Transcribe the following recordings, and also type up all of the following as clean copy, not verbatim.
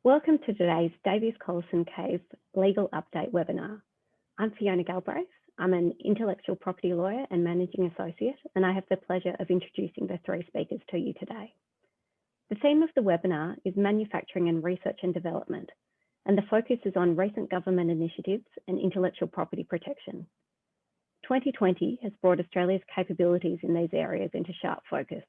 Welcome to today's Davies Collison Cave Legal Update webinar. I'm Fiona Galbraith. I'm an intellectual property lawyer and managing associate, and I have the pleasure of introducing the three speakers to you today. The theme of the webinar is manufacturing and research and development, and the focus is on recent government initiatives and intellectual property protection. 2020 has brought Australia's capabilities in these areas into sharp focus.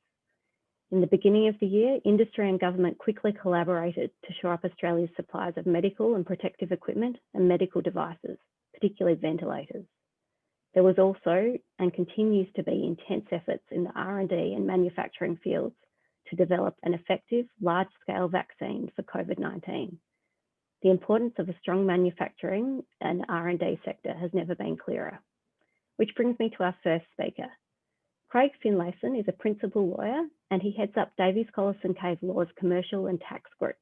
In the beginning of the year, industry and government quickly collaborated to shore up Australia's supplies of medical and protective equipment and medical devices, particularly ventilators. There was also and continues to be intense efforts in the R&D and manufacturing fields to develop an effective, large-scale vaccine for COVID-19. The importance of a strong manufacturing and R&D sector has never been clearer. Which brings me to our first speaker. Craig Finlayson is a principal lawyer and he heads up Davies Collison Cave Law's commercial and tax group.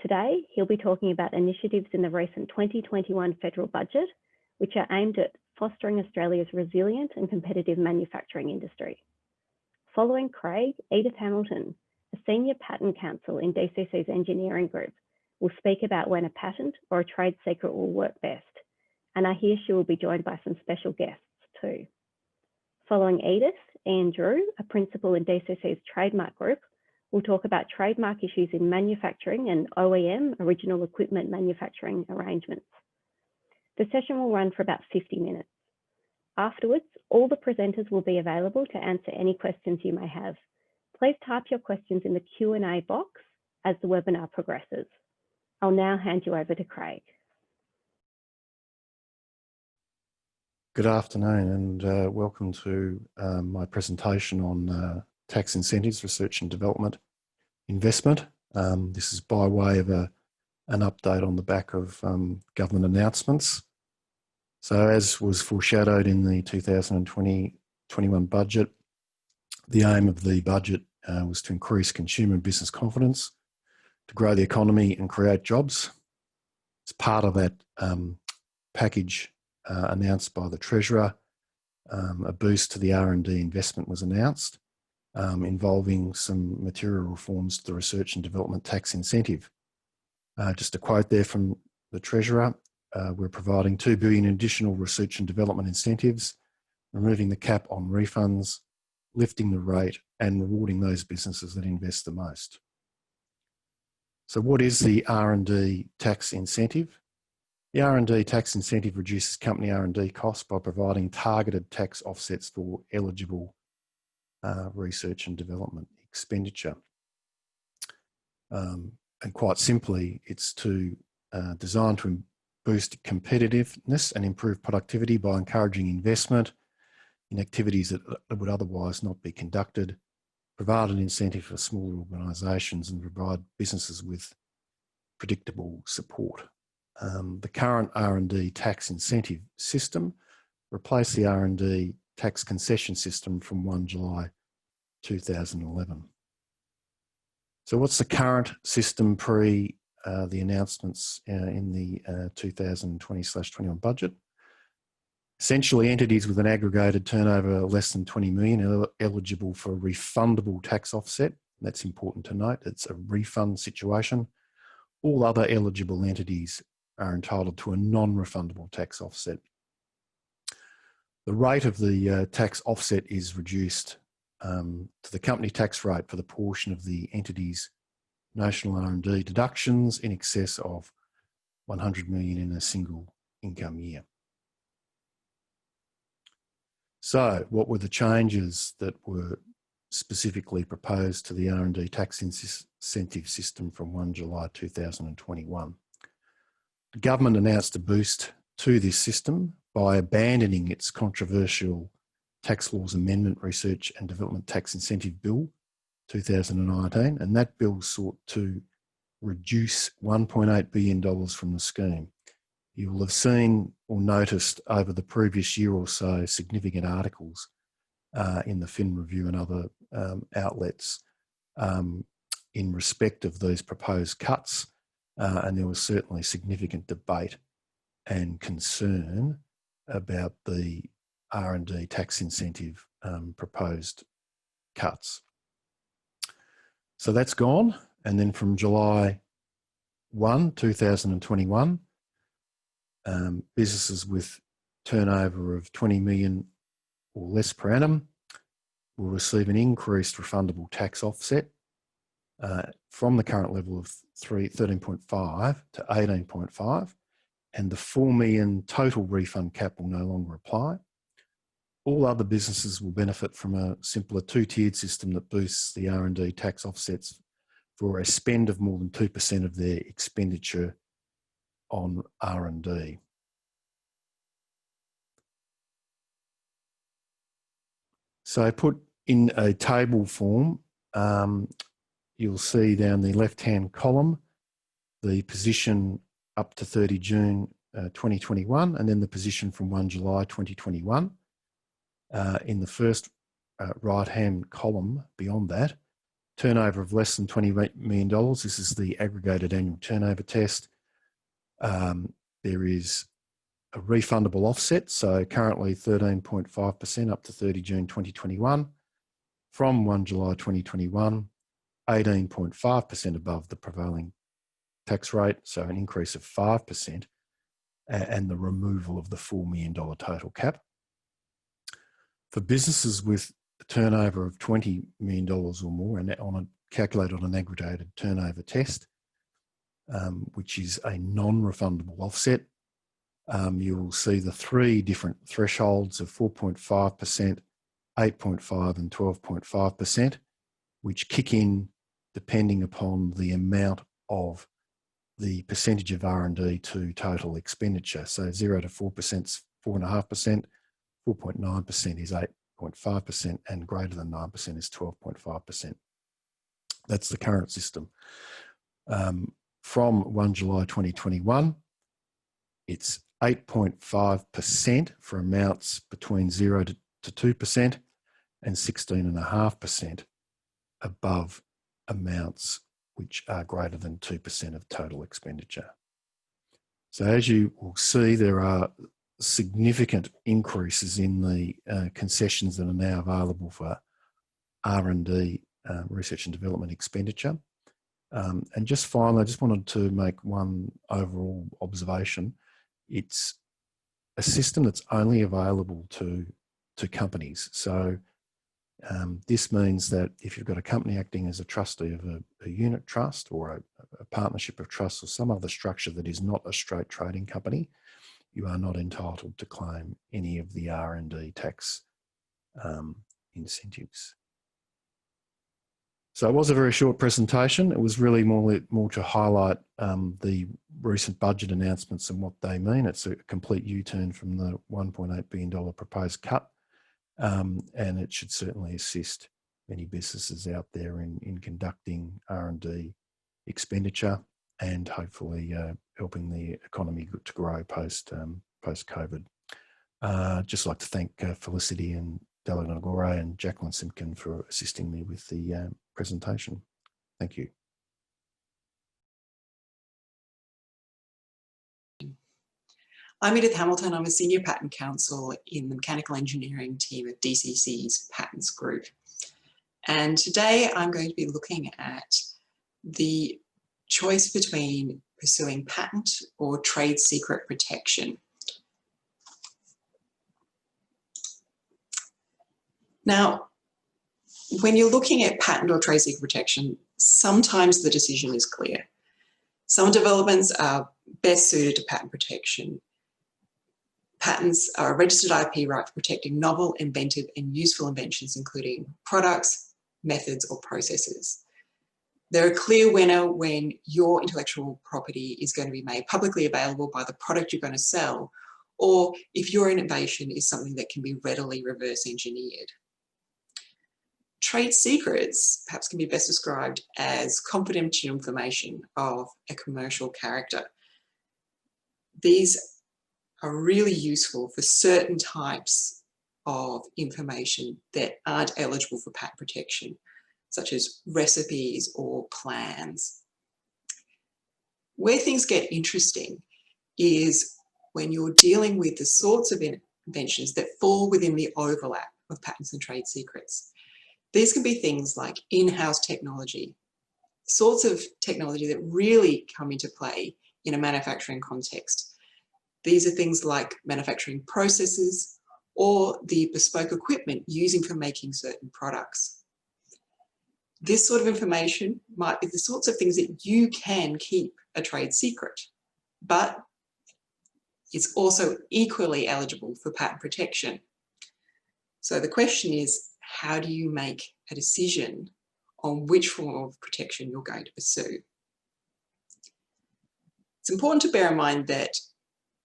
Today, he'll be talking about initiatives in the recent 2021 federal budget, which are aimed at fostering Australia's resilient and competitive manufacturing industry. Following Craig, Edith Hamilton, a senior patent counsel in DCC's engineering group, will speak about when a patent or a trade secret will work best. And I hear she will be joined by some special guests too. Following Edith, Ian Drew, a principal in DCC's trademark group, will talk about trademark issues in manufacturing and OEM, original equipment manufacturing arrangements. The session will run for about 50 minutes. Afterwards, all the presenters will be available to answer any questions you may have. Please type your questions in the Q&A box as the webinar progresses. I'll now hand you over to Craig. Good afternoon and welcome to my presentation on tax incentives, research and development investment. This is by way of an update on the back of government announcements. So as was foreshadowed in the 2020-21 budget, the aim of the budget was to increase consumer and business confidence, to grow the economy and create jobs. As part of that package announced by the Treasurer, a boost to the R&D investment was announced, involving some material reforms to the research and development tax incentive. Just a quote there from the Treasurer, we're providing $2 billion in additional research and development incentives, removing the cap on refunds, lifting the rate and rewarding those businesses that invest the most. So what is the R&D tax incentive? The R&D tax incentive reduces company R&D costs by providing targeted tax offsets for eligible research and development expenditure. And quite simply, it's designed to boost competitiveness and improve productivity by encouraging investment in activities that would otherwise not be conducted, provide an incentive for smaller organisations and provide businesses with predictable support. The current R&D tax incentive system replaced the R&D tax concession system from 1 July 2011. So what's the current system pre the announcements in the 2020/21 budget? Essentially, entities with an aggregated turnover less than 20 million are eligible for a refundable tax offset. That's important to note. It's a refund situation. All other eligible entities are entitled to a non-refundable tax offset. The rate of the tax offset is reduced to the company tax rate for the portion of the entity's national R&D deductions in excess of 100 million in a single income year. So what were the changes that were specifically proposed to the R&D tax incentive system from 1 July 2021? The government announced a boost to this system by abandoning its controversial Tax Laws Amendment Research and Development Tax Incentive Bill 2019, and that bill sought to reduce $1.8 billion from the scheme. You will have seen or noticed over the previous year or so significant articles in the Fin Review and other outlets in respect of these proposed cuts. And there was certainly significant debate and concern about the R&D tax incentive proposed cuts. So that's gone. And then from July 1, 2021, businesses with turnover of 20 million or less per annum will receive an increased refundable tax offset from the current level of 13.5 to 18.5, and the 4 million total refund cap will no longer apply. All other businesses will benefit from a simpler two-tiered system that boosts the R&D tax offsets for a spend of more than 2% of their expenditure on R&D. So put in a table form, you'll see down the left-hand column the position up to 30 June 2021, and then the position from 1 July 2021. In the first right-hand column beyond that, turnover of less than $20 million. This is the aggregated annual turnover test. There is a refundable offset, so currently 13.5% up to 30 June 2021. From 1 July 2021, 18.5% above the prevailing tax rate, so an increase of 5%, and the removal of the $4 million total cap. For businesses with a turnover of $20 million or more, and calculated on an aggregated turnover test, which is a non-refundable offset, you will see the three different thresholds of 4.5%, 8.5% and 12.5%, which kick in depending upon the amount of the percentage of R&D to total expenditure. So 0 to 4% is 4.5%, 4.9% is 8.5%, and greater than 9% is 12.5%. That's the current system. From 1 July 2021, it's 8.5% for amounts between 0 to 2% and 16.5% above amounts which are greater than 2% of total expenditure. So as you will see, there are significant increases in the concessions that are now available for R&D, research and development expenditure. And just finally, I just wanted to make one overall observation. It's a system that's only available to companies. So this means that if you've got a company acting as a trustee of a unit trust or a partnership of trusts or some other structure that is not a straight trading company, you are not entitled to claim any of the R&D tax incentives. So it was a very short presentation. It was really more to highlight the recent budget announcements and what they mean. It's a complete U-turn from the $1.8 billion proposed cut, and it should certainly assist many businesses out there in conducting R&D expenditure and hopefully helping the economy to grow post-COVID. Just like to thank Felicity and Della Nagore and Jacqueline Simpkin for assisting me with the presentation. Thank you. I'm Edith Hamilton. I'm a Senior Patent Counsel in the Mechanical Engineering team at DCC's Patents Group. And today I'm going to be looking at the choice between pursuing patent or trade secret protection. Now, when you're looking at patent or trade secret protection, sometimes the decision is clear. Some developments are best suited to patent protection. Patents are a registered IP right for protecting novel, inventive, and useful inventions, including products, methods, or processes. They're a clear winner when your intellectual property is going to be made publicly available by the product you're going to sell, or if your innovation is something that can be readily reverse engineered. Trade secrets perhaps can be best described as confidential information of a commercial character. These are really useful for certain types of information that aren't eligible for patent protection, such as recipes or plans. Where things get interesting is when you're dealing with the sorts of inventions that fall within the overlap of patents and trade secrets. These can be things like in-house technology, sorts of technology that really come into play in a manufacturing context. These are things like manufacturing processes or the bespoke equipment using for making certain products. This sort of information might be the sorts of things that you can keep a trade secret, but it's also equally eligible for patent protection. So the question is, how do you make a decision on which form of protection you're going to pursue? It's important to bear in mind that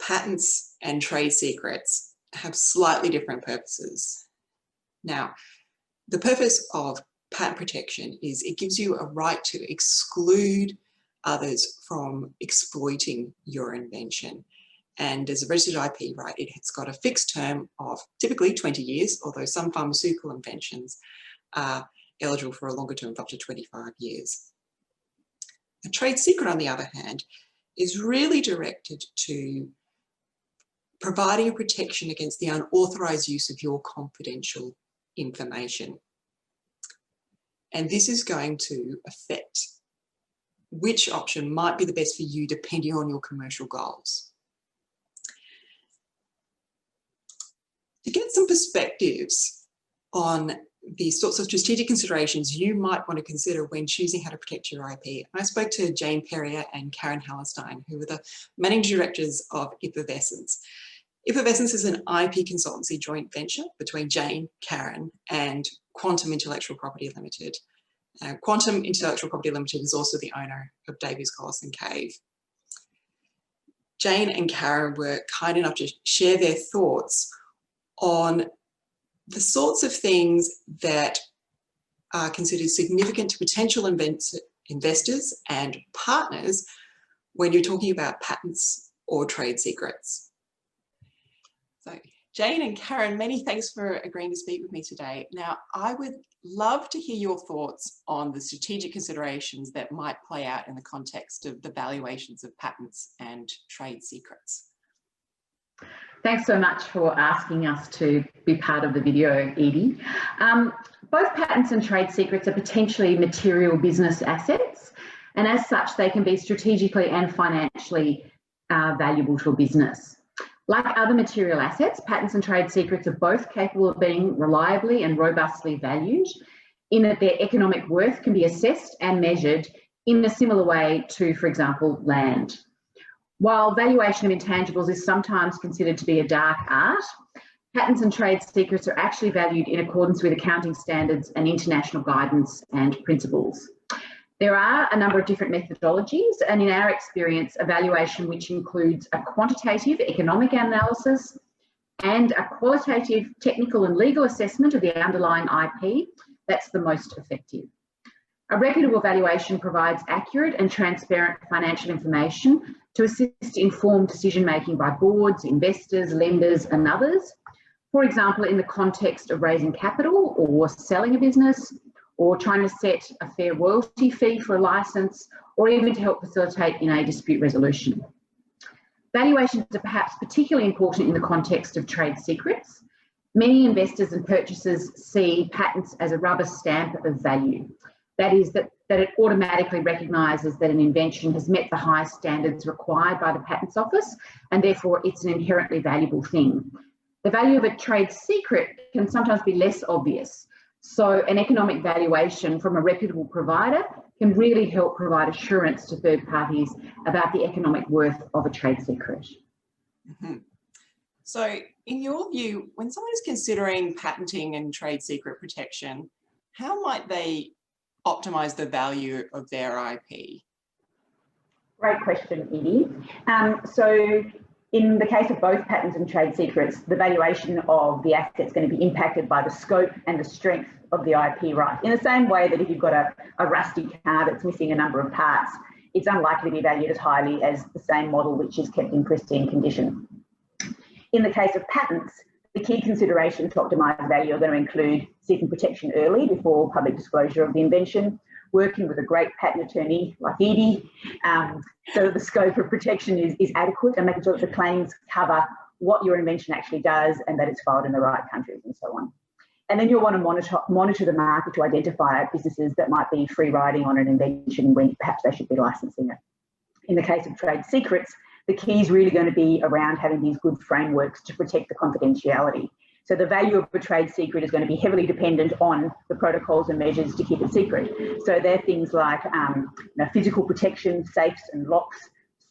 patents and trade secrets have slightly different purposes. Now, the purpose of patent protection is it gives you a right to exclude others from exploiting your invention. And as a registered IP right, it's got a fixed term of typically 20 years, although some pharmaceutical inventions are eligible for a longer term of up to 25 years. A trade secret, on the other hand, is really directed to providing a protection against the unauthorized use of your confidential information. And this is going to affect which option might be the best for you depending on your commercial goals. To get some perspectives on the sorts of strategic considerations you might want to consider when choosing how to protect your IP, I spoke to Jane Perrier and Karen Hallerstein, who are the managing directors of Effervescence. Effervescence is an IP consultancy joint venture between Jane, Karen, and Quantum Intellectual Property Limited. Quantum Intellectual Property Limited is also the owner of Davies Collison Cave. Jane and Karen were kind enough to share their thoughts on the sorts of things that are considered significant to potential investors and partners when you're talking about patents or trade secrets. So Jane and Karen, many thanks for agreeing to speak with me today. Now, I would love to hear your thoughts on the strategic considerations that might play out in the context of the valuations of patents and trade secrets. Thanks so much for asking us to be part of the video, Edie. Both patents and trade secrets are potentially material business assets, and as such, they can be strategically and financially valuable to a business. Like other material assets, patents and trade secrets are both capable of being reliably and robustly valued, in that their economic worth can be assessed and measured in a similar way to, for example, land. While valuation of intangibles is sometimes considered to be a dark art, patents and trade secrets are actually valued in accordance with accounting standards and international guidance and principles. There are a number of different methodologies, and in our experience, a valuation which includes a quantitative economic analysis and a qualitative technical and legal assessment of the underlying IP, that's the most effective. A reputable valuation provides accurate and transparent financial information to assist informed decision-making by boards, investors, lenders, and others. For example, in the context of raising capital or selling a business, or trying to set a fair royalty fee for a license, or even to help facilitate in a dispute resolution. Valuations are perhaps particularly important in the context of trade secrets. Many investors and purchasers see patents as a rubber stamp of value. That is, that it automatically recognises that an invention has met the high standards required by the Patents Office, and therefore it's an inherently valuable thing. The value of a trade secret can sometimes be less obvious. So an economic valuation from a reputable provider can really help provide assurance to third parties about the economic worth of a trade secret. Mm-hmm. So in your view, when someone is considering patenting and trade secret protection, how might they optimise the value of their IP? Great question, Edie. So in the case of both patents and trade secrets, the valuation of the asset is going to be impacted by the scope and the strength of the IP right. In the same way that if you've got a rusty car that's missing a number of parts, it's unlikely to be valued as highly as the same model which is kept in pristine condition. In the case of patents, the key considerations to optimise value are going to include seeking protection early before public disclosure of the invention, working with a great patent attorney like Edie, so that the scope of protection is adequate, and making sure that the claims cover what your invention actually does and that it's filed in the right countries and so on. And then you'll want to monitor the market to identify businesses that might be free riding on an invention when perhaps they should be licensing it. In the case of trade secrets, the key is really going to be around having these good frameworks to protect the confidentiality. So the value of a trade secret is going to be heavily dependent on the protocols and measures to keep it secret. So they're things like physical protection, safes and locks,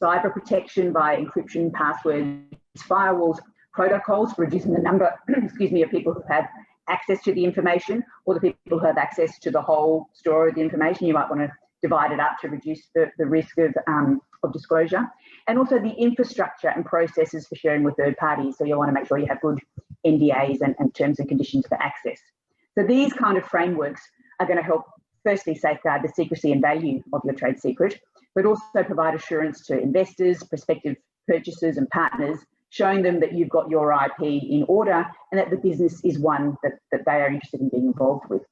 cyber protection by encryption, passwords, firewalls, protocols for reducing the number, of people who have access to the information, or the people who have access to the whole store of the information. You might want to divide it up to reduce the risk of disclosure. And also the infrastructure and processes for sharing with third parties. So you'll want to make sure you have good NDAs and terms and conditions for access. So these kind of frameworks are going to help firstly safeguard the secrecy and value of your trade secret, but also provide assurance to investors, prospective purchasers and partners, showing them that you've got your IP in order and that the business is one that they are interested in being involved with.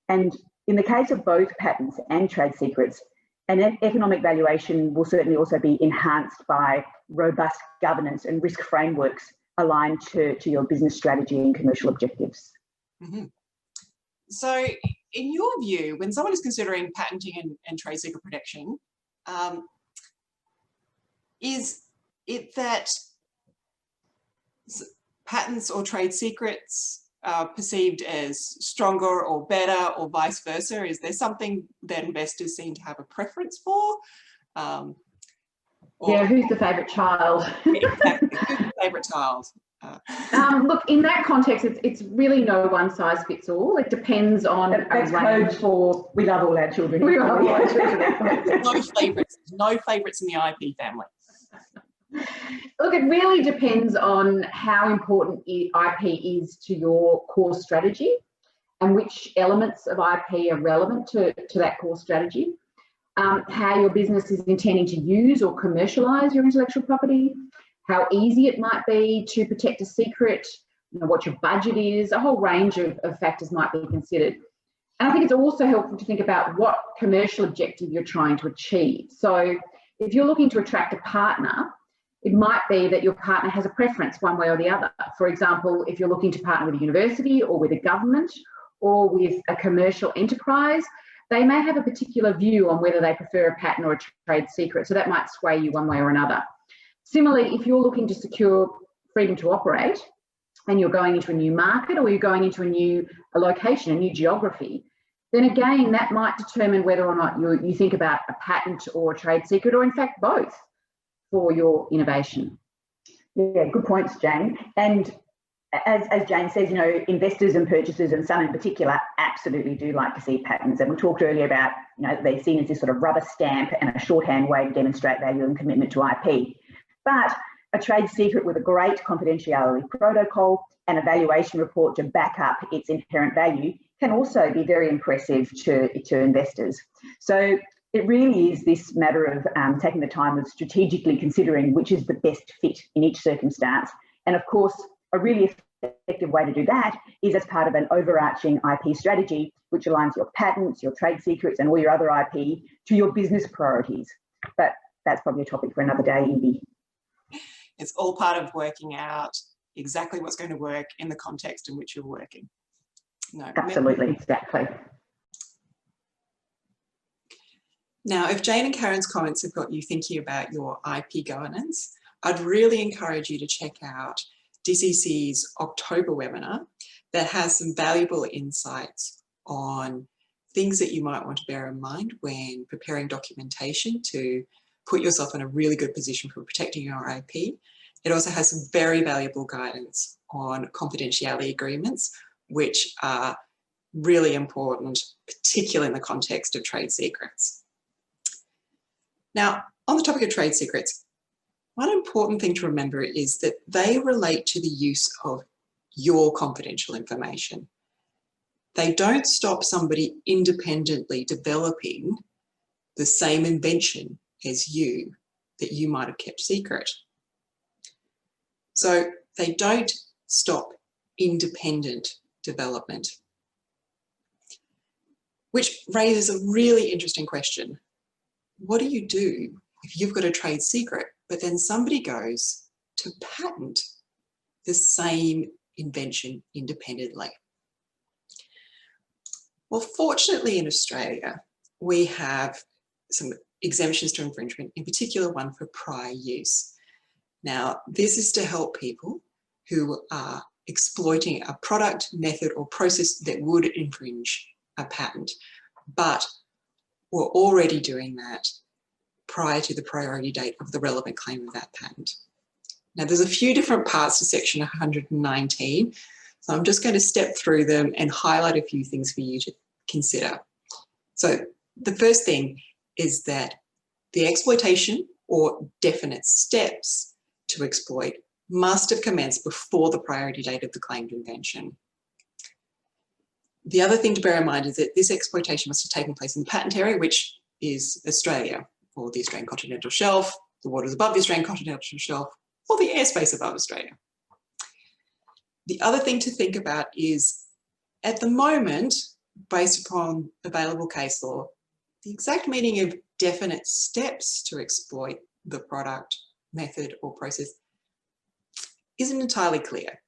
And in the case of both patents and trade secrets, an economic valuation will certainly also be enhanced by robust governance and risk frameworks aligned to your business strategy and commercial objectives. Mm-hmm. So in your view, when someone is considering patenting and trade secret protection, is it that patents or trade secrets are perceived as stronger or better, or vice versa? Is there something that investors seem to have a preference for? Yeah, who's the favourite child? Exactly, who's the favourite child? Look, in that context, it's really no one size fits all. It depends on that's code for we love all our children. We love all our children. No favourites in the IP family. Look, it really depends on how important IP is to your core strategy and which elements of IP are relevant to that core strategy, how your business is intending to use or commercialise your intellectual property, how easy it might be to protect a secret, what your budget is, a whole range of factors might be considered. And I think it's also helpful to think about what commercial objective you're trying to achieve. So if you're looking to attract a partner, it might be that your partner has a preference one way or the other. For example, if you're looking to partner with a university or with a government or with a commercial enterprise, they may have a particular view on whether they prefer a patent or a trade secret. So that might sway you one way or another. Similarly, if you're looking to secure freedom to operate and you're going into a new market or you're going into a location, a new geography, then again, that might determine whether or not you think about a patent or a trade secret, or in fact both, for your innovation. Yeah, good points, Jane. And as Jane says, investors and purchasers, and some in particular, absolutely do like to see patents. And we talked earlier about, they're seen as this sort of rubber stamp and a shorthand way to demonstrate value and commitment to IP. But a trade secret with a great confidentiality protocol and evaluation report to back up its inherent value can also be very impressive to investors. So it really is this matter of taking the time of strategically considering which is the best fit in each circumstance. And of course, a really effective way to do that is as part of an overarching IP strategy, which aligns your patents, your trade secrets, and all your other IP to your business priorities. But that's probably a topic for another day, Evie. It's all part of working out exactly what's going to work in the context in which you're working. No, absolutely, exactly. Now, if Jane and Karen's comments have got you thinking about your IP governance, I'd really encourage you to check out DCC's October webinar that has some valuable insights on things that you might want to bear in mind when preparing documentation to put yourself in a really good position for protecting your IP. It also has some very valuable guidance on confidentiality agreements, which are really important, particularly in the context of trade secrets. Now, on the topic of trade secrets, one important thing to remember is that they relate to the use of your confidential information. They don't stop somebody independently developing the same invention as you that you might have kept secret. So they don't stop independent development, which raises a really interesting question. What do you do if you've got a trade secret, but then somebody goes to patent the same invention independently? Well, fortunately in Australia, we have some exemptions to infringement, in particular one for prior use. Now, this is to help people who are exploiting a product, method, or process that would infringe a patent, but were already doing that prior to the priority date of the relevant claim of that patent. Now, there's a few different parts to section 119, so I'm just going to step through them and highlight a few things for you to consider. So the first thing is that the exploitation or definite steps to exploit must have commenced before the priority date of the claimed invention. The other thing to bear in mind is that this exploitation must have taken place in the patent area, which is Australia, or the Australian continental shelf, the waters above the Australian continental shelf, or the airspace above Australia. The other thing to think about is, at the moment, based upon available case law, the exact meaning of definite steps to exploit the product, method, or process isn't entirely clear.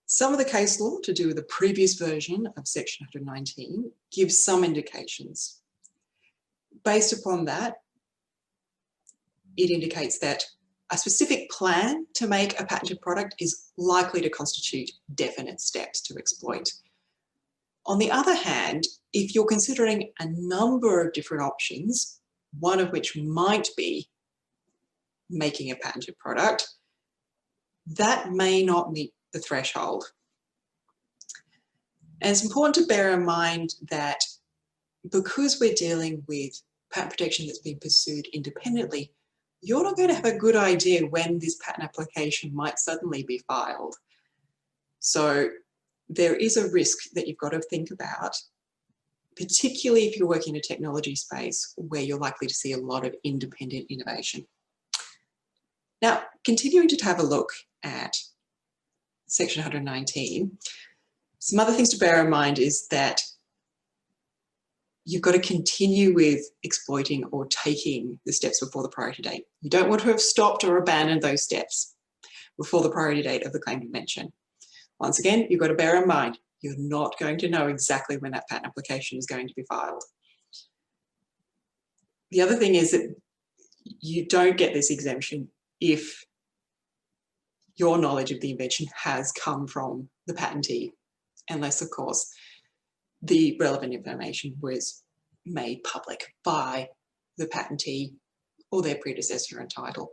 Some of the case law to do with the previous version of section 119 gives some indications. Based upon that, it indicates that a specific plan to make a patented product is likely to constitute definite steps to exploit. On the other hand, if you're considering a number of different options, one of which might be making a patented product, that may not meet the threshold. And it's important to bear in mind that because we're dealing with patent protection that's being pursued independently, you're not going to have a good idea when this patent application might suddenly be filed. So there is a risk that you've got to think about, particularly if you're working in a technology space where you're likely to see a lot of independent innovation. Now, continuing to have a look at section 119, some other things to bear in mind is that you've got to continue with exploiting or taking the steps before the priority date. You don't want to have stopped or abandoned those steps before the priority date of the claimed invention. Once again, you've got to bear in mind, you're not going to know exactly when that patent application is going to be filed. The other thing is that you don't get this exemption if your knowledge of the invention has come from the patentee, unless, of course, the relevant information was made public by the patentee or their predecessor in title.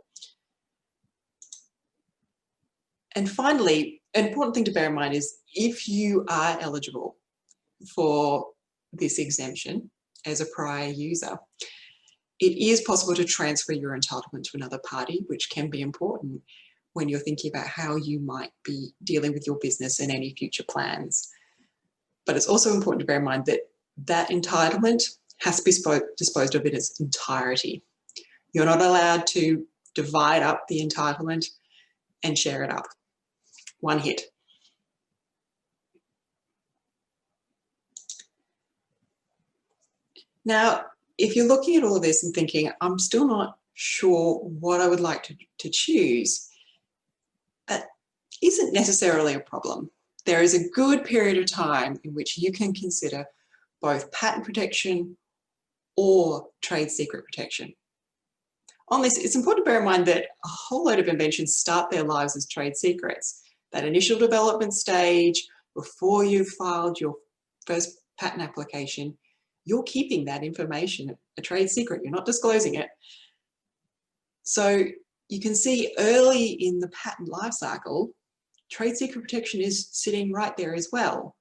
And finally, an important thing to bear in mind is if you are eligible for this exemption as a prior user, it is possible to transfer your entitlement to another party, which can be important when you're thinking about how you might be dealing with your business and any future plans. But it's also important to bear in mind that that entitlement has to be disposed of in its entirety. You're not allowed to divide up the entitlement and share it up. One hit. Now, if you're looking at all of this and thinking, I'm still not sure what I would like to choose, that isn't necessarily a problem. There is a good period of time in which you can consider both patent protection or trade secret protection. On this, it's important to bear in mind that a whole load of inventions start their lives as trade secrets. That initial development stage, before you've filed your first patent application, you're keeping that information a trade secret, you're not disclosing it. So you can see early in the patent life cycle, trade secret protection is sitting right there as well.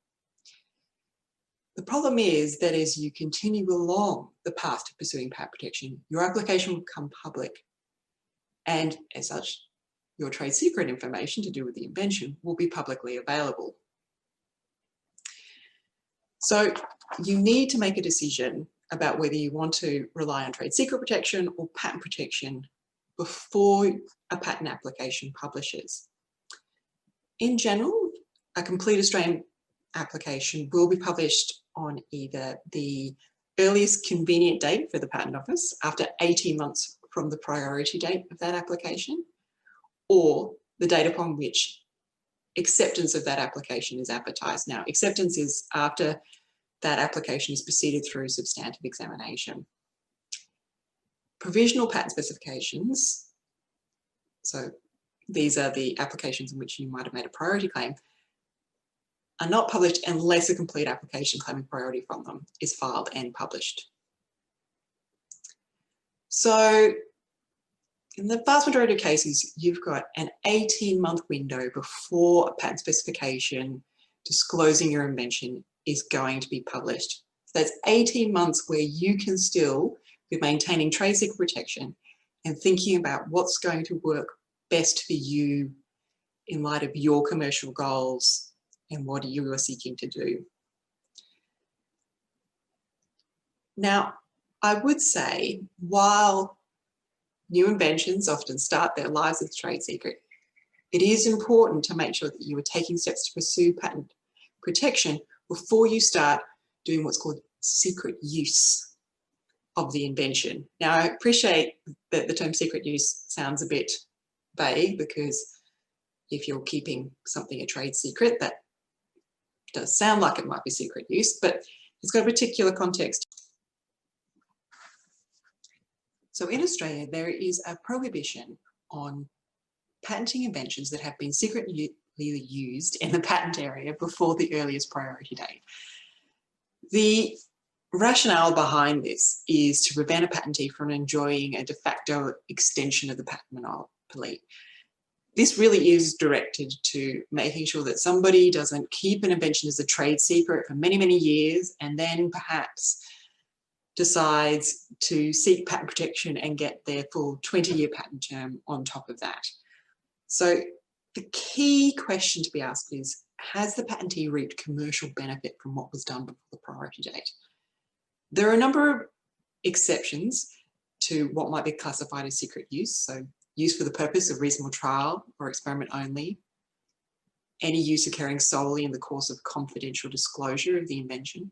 The problem is that as you continue along the path to pursuing patent protection, your application will become public. And as such, your trade secret information to do with the invention will be publicly available. So you need to make a decision about whether you want to rely on trade secret protection or patent protection before a patent application publishes. In general, a complete Australian application will be published on either the earliest convenient date for the Patent Office after 18 months from the priority date of that application, or the date upon which acceptance of that application is advertised. Now, acceptance is after that application is proceeded through substantive examination. Provisional patent specifications, so these are the applications in which you might have made a priority claim, are not published unless a complete application claiming priority from them is filed and published. So in the vast majority of cases, you've got an 18-month window before a patent specification disclosing your invention is going to be published. So that's 18 months where you can still be maintaining trade secret protection and thinking about what's going to work best for you in light of your commercial goals and what you are seeking to do. Now, I would say, while new inventions often start their lives as a trade secret, it is important to make sure that you are taking steps to pursue patent protection before you start doing what's called secret use of the invention. Now, I appreciate that the term secret use sounds a bit vague, because if you're keeping something a trade secret, that does sound like it might be secret use, but it's got a particular context. So in Australia, there is a prohibition on patenting inventions that have been secretly used in the patent area before the earliest priority date. The rationale behind this is to prevent a patentee from enjoying a de facto extension of the patent monopoly. This really is directed to making sure that somebody doesn't keep an invention as a trade secret for many, many years and then perhaps decides to seek patent protection and get their full 20-year patent term on top of that. So the key question to be asked is, has the patentee reaped commercial benefit from what was done before the priority date? There are a number of exceptions to what might be classified as secret use. So use for the purpose of reasonable trial or experiment only, any use occurring solely in the course of confidential disclosure of the invention,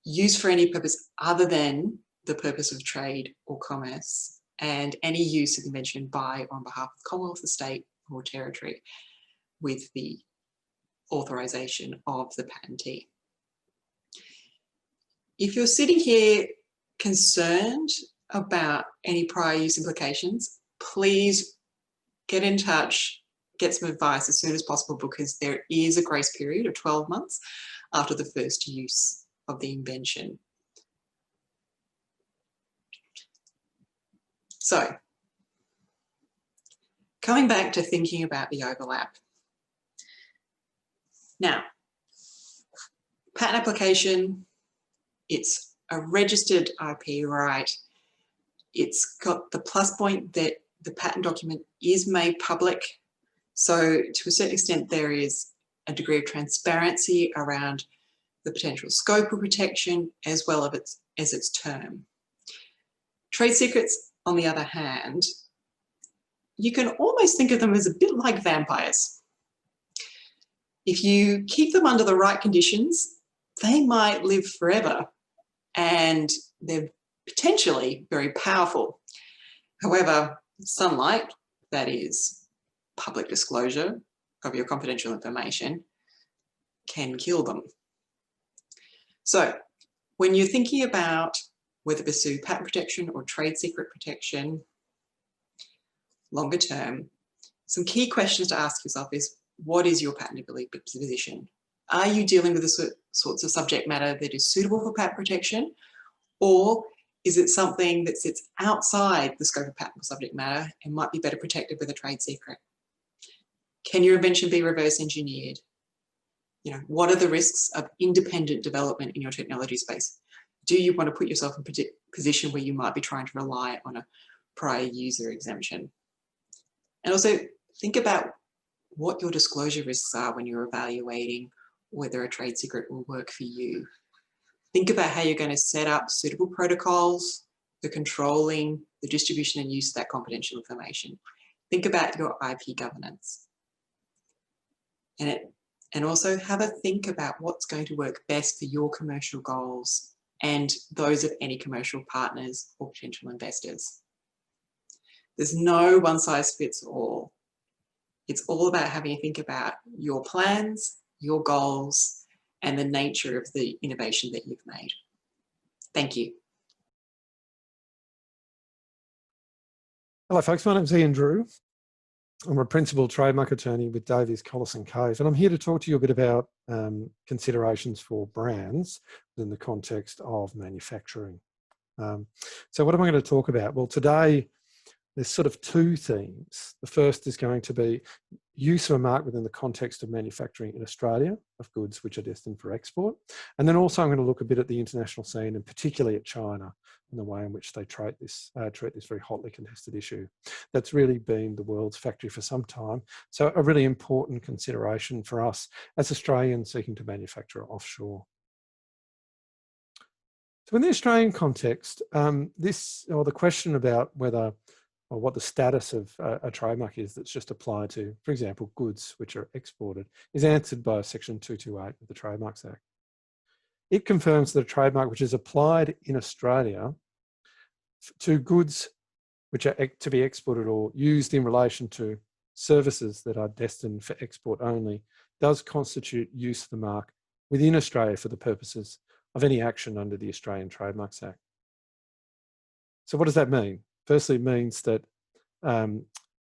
use for any purpose other than the purpose of trade or commerce, and any use of the invention by or on behalf of the Commonwealth, the state or territory with the authorisation of the patentee. If you're sitting here concerned about any prior use implications, please get in touch, get some advice as soon as possible, because there is a grace period of 12 months after the first use of the invention. So, coming back to thinking about the overlap. Now, patent application, it's a registered IP right. It's got the plus point that the patent document is made public. So to a certain extent, there is a degree of transparency around the potential scope of protection as well as its term. Trade secrets, on the other hand, you can almost think of them as a bit like vampires. If you keep them under the right conditions, they might live forever, and they're potentially very powerful. However, sunlight, that is public disclosure of your confidential information, can kill them. So when you're thinking about whether to pursue patent protection or trade secret protection longer term, some key questions to ask yourself is, what is your patentability position? Are you dealing with the sorts of subject matter that is suitable for patent protection, or is it something that sits outside the scope of patentable subject matter and might be better protected with a trade secret? Can your invention be reverse engineered? You know, what are the risks of independent development in your technology space? Do you want to put yourself in a position where you might be trying to rely on a prior user exemption? And also think about what your disclosure risks are when you're evaluating whether a trade secret will work for you. Think about how you're going to set up suitable protocols for controlling the distribution and use of that confidential information. Think about your IP governance. And also have a think about what's going to work best for your commercial goals and those of any commercial partners or potential investors. There's no one size fits all. It's all about having a think about your plans, your goals, and the nature of the innovation that you've made. Thank you. Hello folks, my name's Ian Drew. I'm a principal trademark attorney with Davies Collison Cave, and I'm here to talk to you a bit about considerations for brands within the context of manufacturing. So what am I going to talk about? Well, today there's sort of two themes. The first is going to be use of a mark within the context of manufacturing in Australia of goods which are destined for export. And then also I'm going to look a bit at the international scene, and particularly at China and the way in which they treat this very hotly contested issue. That's really been the world's factory for some time. So a really important consideration for us as Australians seeking to manufacture offshore. So in the Australian context, the question about whether or what the status of a trademark is that's just applied to, for example, goods which are exported, is answered by Section 228 of the Trademarks Act. It confirms that a trademark which is applied in Australia to goods which are to be exported or used in relation to services that are destined for export only does constitute use of the mark within Australia for the purposes of any action under the Australian Trademarks Act. So what does that mean? Firstly, it means that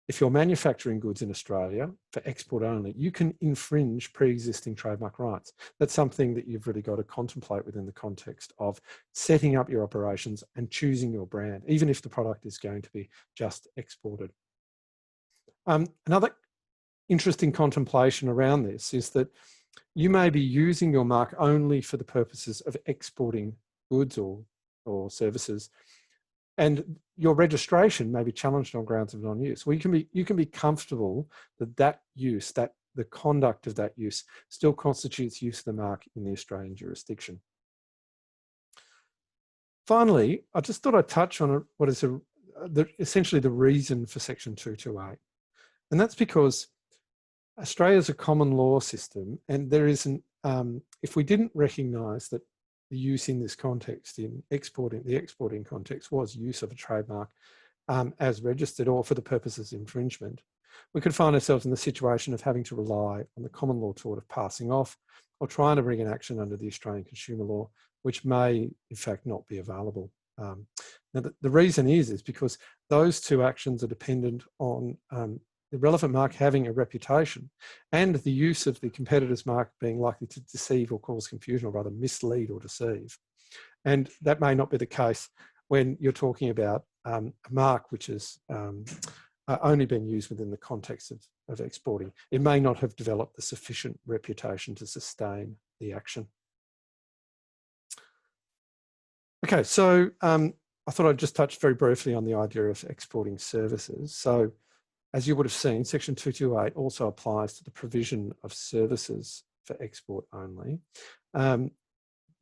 if you're manufacturing goods in Australia for export only, you can infringe pre-existing trademark rights. That's something that you've really got to contemplate within the context of setting up your operations and choosing your brand, even if the product is going to be just exported. Another interesting contemplation around this is that you may be using your mark only for the purposes of exporting goods or services, and your registration may be challenged on grounds of non-use. Well, you can be comfortable that use, that the conduct of that use still constitutes use of the mark in the Australian jurisdiction. Finally, I just thought I'd touch on what is essentially the reason for Section 228. And that's because Australia is a common law system, and there isn't, if we didn't recognise that the use in this context, in the exporting context, was use of a trademark as registered or for the purposes of infringement, we could find ourselves in the situation of having to rely on the common law tort of passing off or trying to bring an action under the Australian consumer law, which may in fact not be available. Now the reason is because those two actions are dependent on the relevant mark having a reputation and the use of the competitor's mark being likely to deceive or cause confusion, or rather mislead or deceive. And that may not be the case when you're talking about a mark which has only been used within the context of exporting. It may not have developed the sufficient reputation to sustain the action. Okay, so I thought I'd just touch very briefly on the idea of exporting services. So, as you would have seen, Section 228 also applies to the provision of services for export only.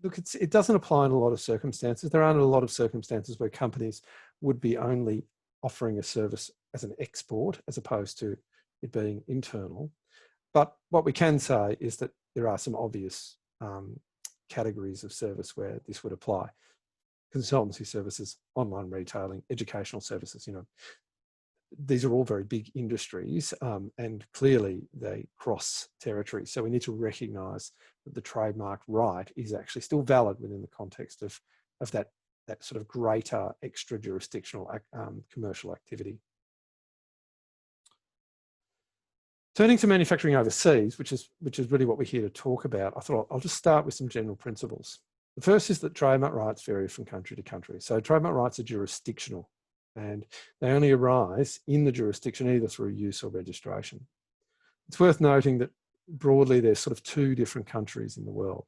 Look, it doesn't apply in a lot of circumstances. There aren't a lot of circumstances where companies would be only offering a service as an export as opposed to it being internal. But what we can say is that there are some obvious categories of service where this would apply. Consultancy services, online retailing, educational services, these are all very big industries and clearly they cross territory. So we need to recognise that the trademark right is actually still valid within the context of that sort of greater extra jurisdictional commercial activity. Turning to manufacturing overseas, which is really what we're here to talk about, I thought I'll just start with some general principles. The first is that trademark rights vary from country to country. So trademark rights are jurisdictional, and they only arise in the jurisdiction either through use or registration. It's worth noting that broadly there's sort of two different countries in the world.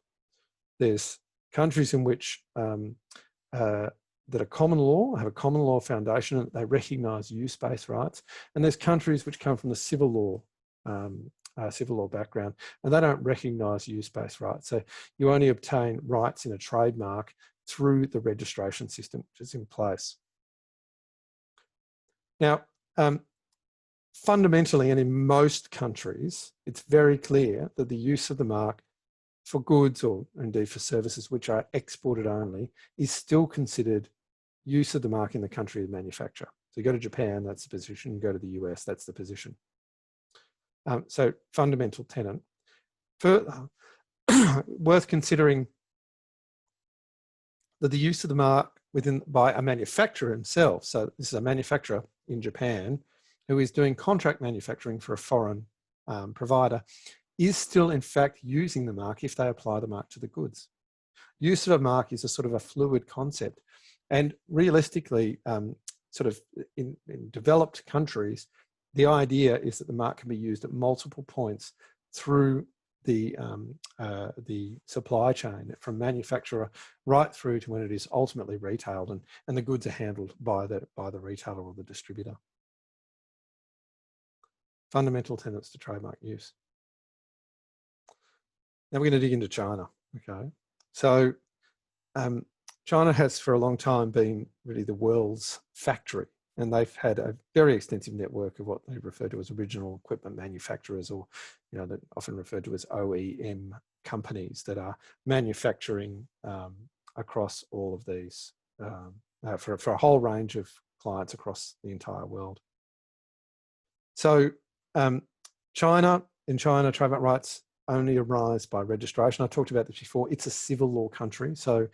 There's countries in which that are common law, have a common law foundation, and they recognise use-based rights. And there's countries which come from the civil law background, and they don't recognise use-based rights. So you only obtain rights in a trademark through the registration system which is in place. Now, fundamentally, and in most countries, it's very clear that the use of the mark for goods or indeed for services which are exported only is still considered use of the mark in the country of manufacture. So you go to Japan, that's the position. You go to the US, that's the position. So fundamental tenet. Further, worth considering that the use of the mark by a manufacturer himself, so this is a manufacturer in Japan who is doing contract manufacturing for a foreign provider, is still in fact using the mark if they apply the mark to the goods. Use of a mark is a sort of a fluid concept, and realistically, sort of in developed countries, the idea is that the mark can be used at multiple points through the supply chain, from manufacturer right through to when it is ultimately retailed, and the goods are handled by the retailer or the distributor. Fundamental tenets to trademark use. Now we're going to dig into China. Okay, so China has for a long time been really the world's factory, and they've had a very extensive network of what they refer to as original equipment manufacturers, or they're often referred to as OEM companies that are manufacturing across all of these for a whole range of clients across the entire world. So in China, trademark rights only arise by registration. I talked about this before. It's a civil law country, so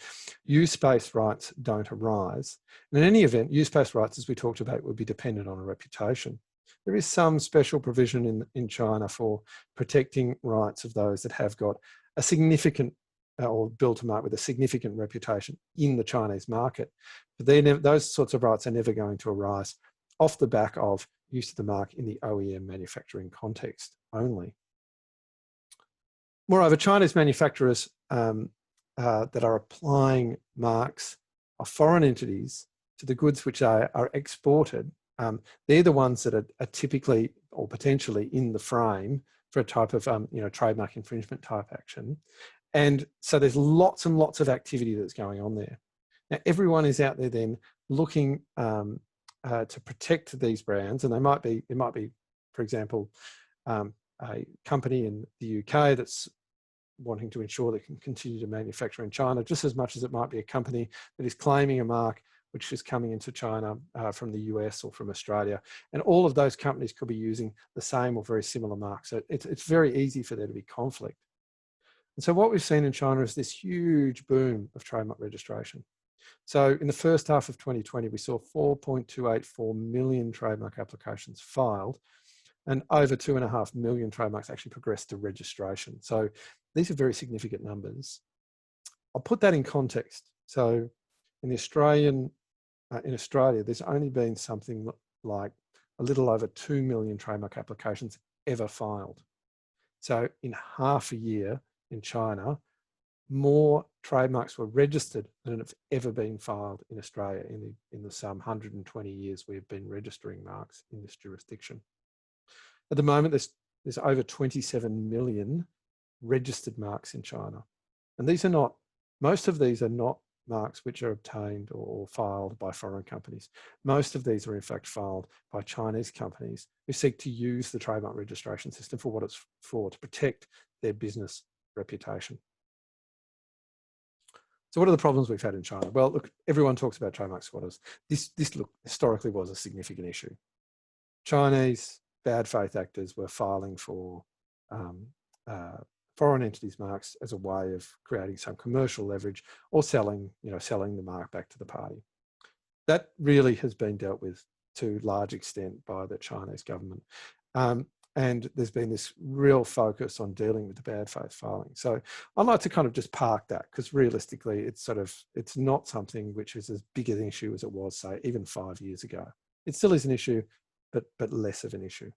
use-based rights don't arise. And in any event, use-based rights, as we talked about, would be dependent on a reputation. There is some special provision in China for protecting rights of those that have got a significant or built a mark with a significant reputation in the Chinese market. But those sorts of rights are never going to arise off the back of use of the mark in the OEM manufacturing context only. Moreover, Chinese manufacturers that are applying marks of foreign entities to the goods which are exported, they're the ones that are typically or potentially in the frame for a type of trademark infringement type action. And so there's lots and lots of activity that's going on there. Now, everyone is out there then looking to protect these brands, and it might be, for example, a company in the UK that's wanting to ensure they can continue to manufacture in China, just as much as it might be a company that is claiming a mark which is coming into China from the US or from Australia. And all of those companies could be using the same or very similar marks. So it's very easy for there to be conflict. And so what we've seen in China is this huge boom of trademark registration. So in the first half of 2020, we saw 4.284 million trademark applications filed, and over 2.5 million trademarks actually progressed to registration. So these are very significant numbers. I'll put that in context. So in Australia, there's only been something like a little over 2 million trademark applications ever filed. So in half a year in China, more trademarks were registered than have ever been filed in Australia in the some 120 years we've been registering marks in this jurisdiction. At the moment, there's over 27 million registered marks in China. And most of these are not marks which are obtained or filed by foreign companies. Most of these are in fact filed by Chinese companies who seek to use the trademark registration system for what it's for, to protect their business reputation. So what are the problems we've had in China? Well, look, everyone talks about trademark squatters. This historically was a significant issue. Chinese bad faith actors were filing for foreign entities marks as a way of creating some commercial leverage or selling the mark back to the party. That really has been dealt with to a large extent by the Chinese government. And there's been this real focus on dealing with the bad faith filing. So I'd like to kind of just park that, because realistically, it's not something which is as big an issue as it was, say, even 5 years ago. It still is an issue, but less of an issue.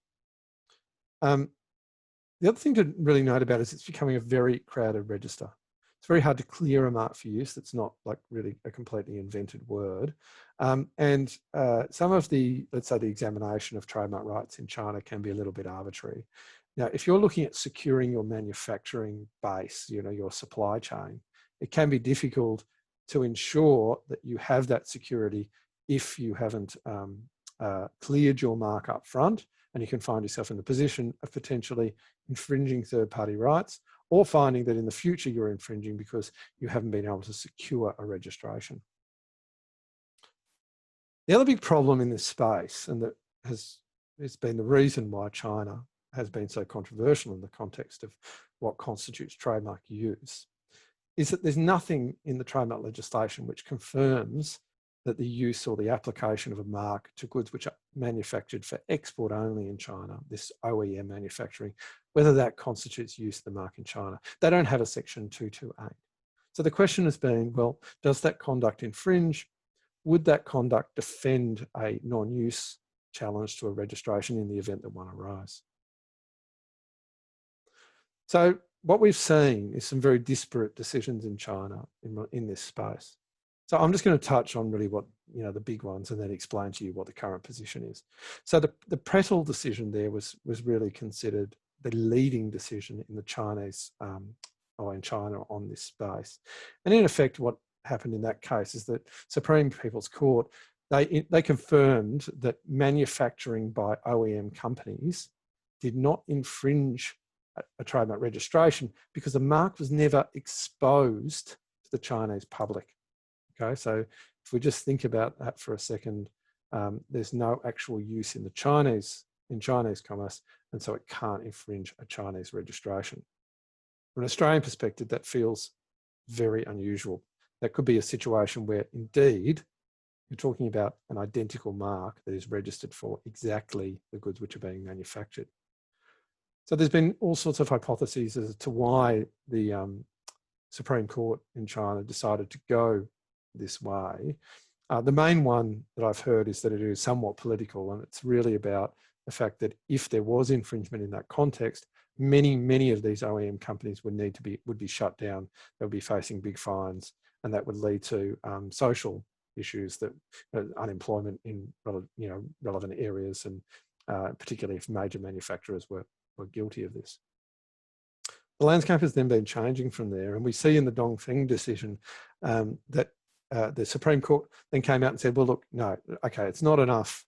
The other thing to really note about it is it's becoming a very crowded register. It's very hard to clear a mark for use. That's not like really a completely invented word. And some of let's say the examination of trademark rights in China can be a little bit arbitrary. Now, if you're looking at securing your manufacturing base, your supply chain, it can be difficult to ensure that you have that security if you haven't cleared your mark up front, and you can find yourself in the position of potentially infringing third-party rights, or finding that in the future you're infringing because you haven't been able to secure a registration. The other big problem in this space, and that has been the reason why China has been so controversial in the context of what constitutes trademark use is that there's nothing in the trademark legislation which confirms that the use or the application of a mark to goods which are manufactured for export only in China, this OEM manufacturing, whether that constitutes use of the mark in China. They don't have a section 228. So the question has been, well, does that conduct infringe? Would that conduct defend a non-use challenge to a registration in the event that one arose? So what we've seen is some very disparate decisions in China in this space. So I'm just going to touch on really what, the big ones and then explain to you what the current position is. So the Pretel decision there was really considered the leading decision in the Chinese, or in China on this space. And in effect, what happened in that case is that Supreme People's Court, they confirmed that manufacturing by OEM companies did not infringe a trademark registration because the mark was never exposed to the Chinese public. Okay, so if we just think about that for a second, there's no actual use in Chinese commerce, and so it can't infringe a Chinese registration. From an Australian perspective, that feels very unusual. That could be a situation where indeed you're talking about an identical mark that is registered for exactly the goods which are being manufactured. So there's been all sorts of hypotheses as to why the Supreme Court in China decided to go this way. The main one that I've heard is that it is somewhat political, and it's really about the fact that if there was infringement in that context, many of these OEM companies would be shut down. They'll be facing big fines, and that would lead to social issues, that unemployment in relevant areas, and particularly if major manufacturers were guilty of this. The landscape has then been changing from there, and we see in the Dongfeng decision that the Supreme Court then came out and said, well, look, no, okay, it's not enough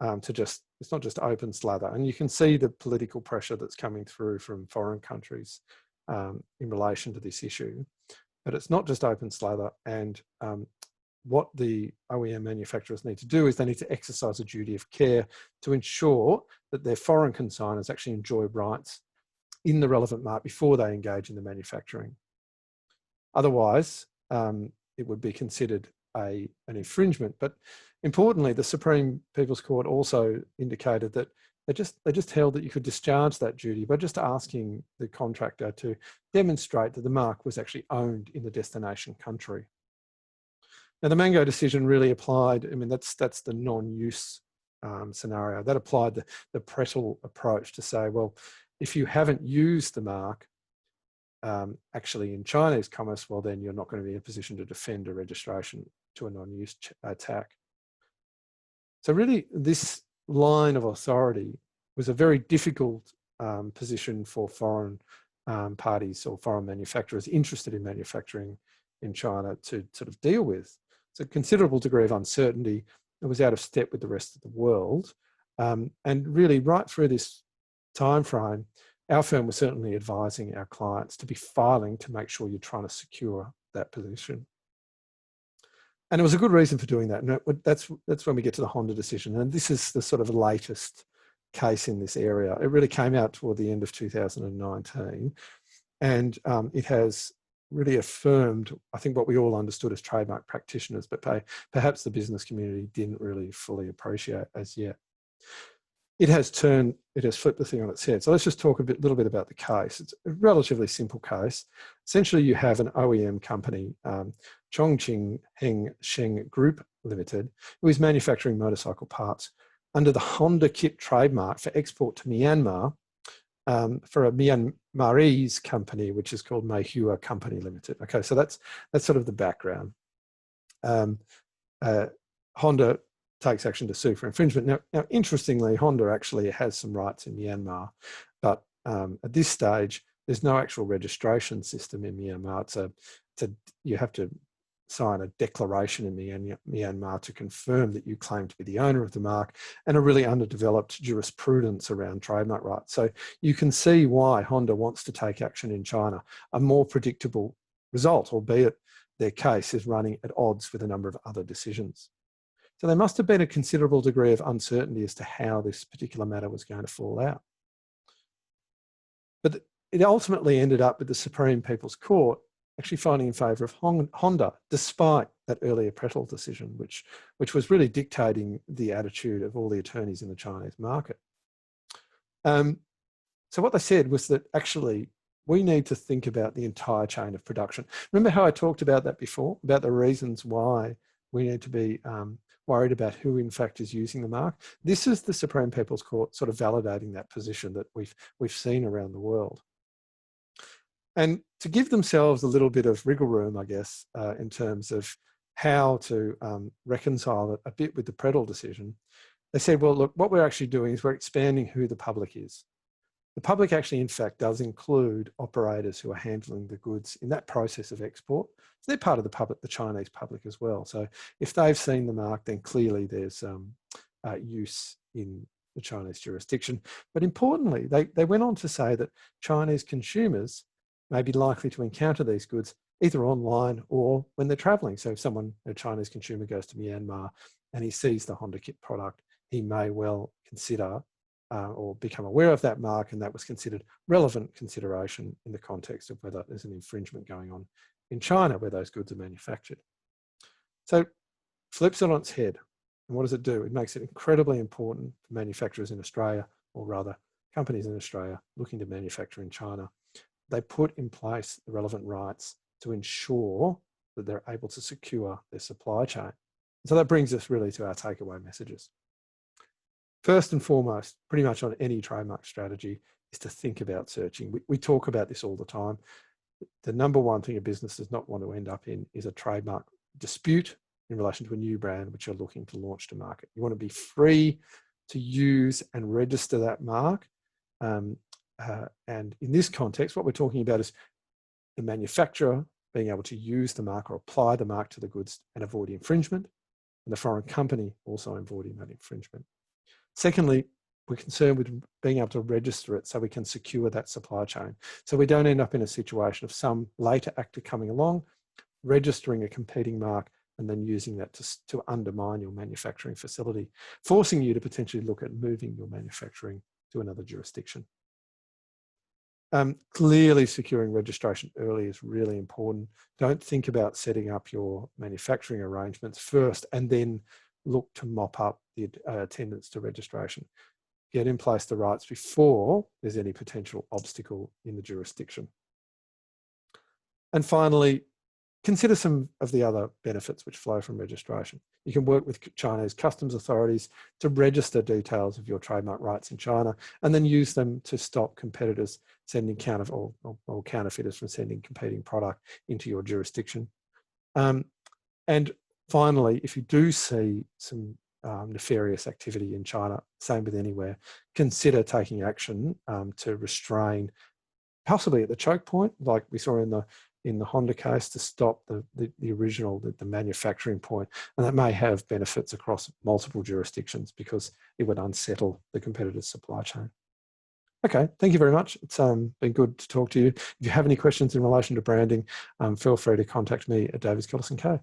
it's not just open slather. And you can see the political pressure that's coming through from foreign countries in relation to this issue. But it's not just open slather, and what the OEM manufacturers need to do is they need to exercise a duty of care to ensure that their foreign consigners actually enjoy rights in the relevant mark before they engage in the manufacturing. Otherwise, it would be considered an infringement. But importantly, the Supreme People's Court also indicated that they just held that you could discharge that duty by just asking the contractor to demonstrate that the mark was actually owned in the destination country. Now, the Mango decision really applied, I mean, that's the non-use scenario. That applied the Pretel approach to say, well, if you haven't used the mark actually in Chinese commerce, well, then you're not going to be in a position to defend a registration to a non-use attack. So really, this line of authority was a very difficult position for foreign parties or foreign manufacturers interested in manufacturing in China to sort of deal with. It's a considerable degree of uncertainty. It was out of step with the rest of the world. And really, right through this time frame, our firm was certainly advising our clients to be filing to make sure you're trying to secure that position. And it was a good reason for doing that. And that's when we get to the Honda decision. And this is the sort of latest case in this area. It really came out toward the end of 2019. And it has really affirmed, I think, what we all understood as trademark practitioners, but perhaps the business community didn't really fully appreciate as yet. It has flipped the thing on its head. So let's just talk a little bit about the case. It's a relatively simple case. Essentially, you have an OEM company, Chongqing Heng Sheng Group Limited, who is manufacturing motorcycle parts under the Honda kit trademark for export to Myanmar for a Myanmarese company, which is called Meihua Company Limited. Okay, so that's sort of the background. Honda takes action to sue for infringement. Now, interestingly, Honda actually has some rights in Myanmar, but at this stage, there's no actual registration system in Myanmar. You have to sign a declaration in Myanmar to confirm that you claim to be the owner of the mark, and a really underdeveloped jurisprudence around trademark rights. So you can see why Honda wants to take action in China. A more predictable result, albeit their case is running at odds with a number of other decisions. So there must have been a considerable degree of uncertainty as to how this particular matter was going to fall out. But it ultimately ended up with the Supreme People's Court actually finding in favour of Honda, despite that earlier Pretel decision, which was really dictating the attitude of all the attorneys in the Chinese market. So what they said was that actually we need to think about the entire chain of production. Remember how I talked about that before, about the reasons why we need to be worried about who in fact is using the mark? This is the Supreme People's Court sort of validating that position that we've seen around the world. And to give themselves a little bit of wriggle room, I guess, in terms of how to reconcile it a bit with the Pretel decision, they said, well, look, what we're actually doing is we're expanding who the public is. The public actually, in fact, does include operators who are handling the goods in that process of export. So they're part of the public, the Chinese public as well. So if they've seen the mark, then clearly there's use in the Chinese jurisdiction. But importantly, they went on to say that Chinese consumers may be likely to encounter these goods either online or when they're traveling. So if someone, a Chinese consumer, goes to Myanmar and he sees the Honda Kit product, he may well consider or become aware of that mark, and that was considered relevant consideration in the context of whether there's an infringement going on in China where those goods are manufactured. So flips it on its head. And what does it do? It makes it incredibly important for manufacturers in Australia, or rather companies in Australia looking to manufacture in China. They put in place the relevant rights to ensure that they're able to secure their supply chain. So that brings us really to our takeaway messages. First and foremost, pretty much on any trademark strategy, is to think about searching. We talk about this all the time. The number one thing a business does not want to end up in is a trademark dispute in relation to a new brand which you're looking to launch to market. You want to be free to use and register that mark. And in this context, what we're talking about is the manufacturer being able to use the mark or apply the mark to the goods and avoid infringement, and the foreign company also avoiding that infringement. Secondly, we're concerned with being able to register it so we can secure that supply chain. So we don't end up in a situation of some later actor coming along, registering a competing mark, and then using that to undermine your manufacturing facility, forcing you to potentially look at moving your manufacturing to another jurisdiction. Clearly, securing registration early is really important. Don't think about setting up your manufacturing arrangements first and then look to mop up the attendance to registration. Get in place the rights before there's any potential obstacle in the jurisdiction. And finally, consider some of the other benefits which flow from registration. You can work with Chinese customs authorities to register details of your trademark rights in China and then use them to stop competitors sending or counterfeiters from sending competing product into your jurisdiction. And finally, if you do see some nefarious activity in China, same with anywhere, consider taking action to restrain, possibly at the choke point, like we saw in the Honda case, to stop the original, the manufacturing point. And that may have benefits across multiple jurisdictions because it would unsettle the competitor's supply chain. Okay, thank you very much. It's been good to talk to you. If you have any questions in relation to branding, feel free to contact me at Davies Collison Cave.